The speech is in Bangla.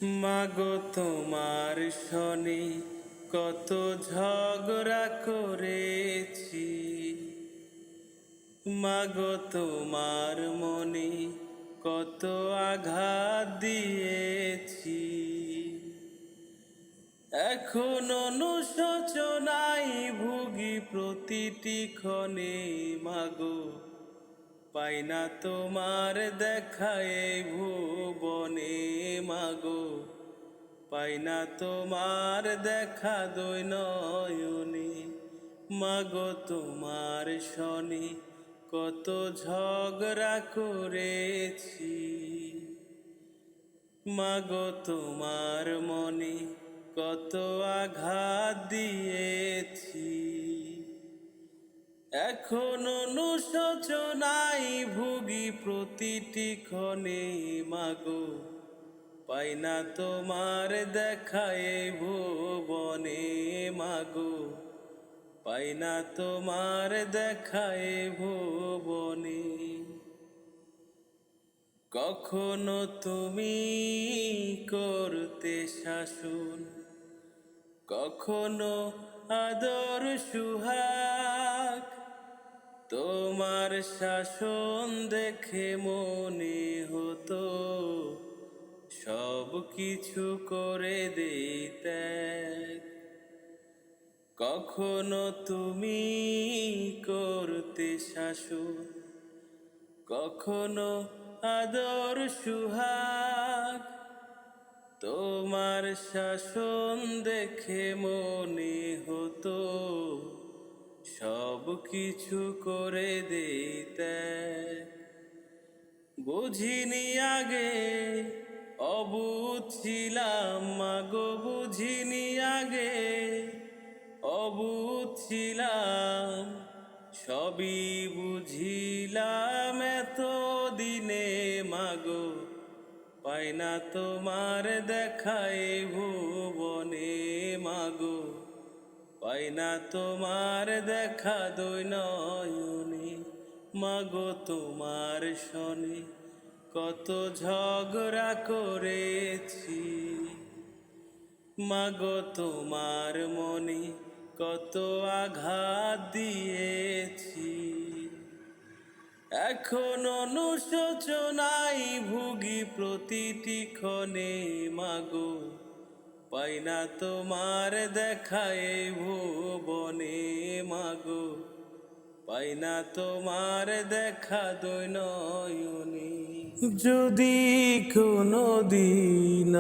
মাগো তোমার শনি কত ঝগড়া করেছি, মাগো তোমার মনে কত আঘাত দিয়েছি। এখন অনুশোচনায় ভুগি প্রতিটি ক্ষণে, মাগো পাই না তোমার দেখায় ভুবনে, মাগো পাই না তোমার দেখা দুই নয়নে। মাগো তোমার শনি কত ঝগড়া করেছি, মাগো তোমার মনে কত আঘাত দিয়েছি। এখন অনুশোচনায় ভুগি প্রতিটি ক্ষণে, মাগো পাই না তোমার দেখায় ভুবনে, মাগো পাই না তোমার দেখায় ভুবনে। কখনো তুমি করতে শাসন, কখনো আদর সুহাগ, তোমার শাসন দেখে মনে হতো সব কিছু করে দিতে। কখনো তুমি করতে শাসন, কখনো আদর সুহাগ, তোমার শাসন দেখে মনে হতো সব কিছু করে দিতে। বুঝিনি আগে অবুঝ ছিলাম, মাগো বুঝিনি আগে অবুঝ ছিলাম, সবই বুঝিলাম এত দিনে, মাগো পাই না তোমার দেখায় ভুবনে, মাগো পাই না তোমার দেখা দুই নয়নে। মাগো তোমার শনি কত ঝগড়া করেছি, মাগো তোমার মনে কত আঘাত দিয়েছি। এখন অনুশোচনায় ভুগি প্রতিটি ক্ষণে, মাগো পাই না তোমার দেখায় ভুবনে, মাগো পাই না তোমার দেখা দুই নয়নে। যদি কোনো দিন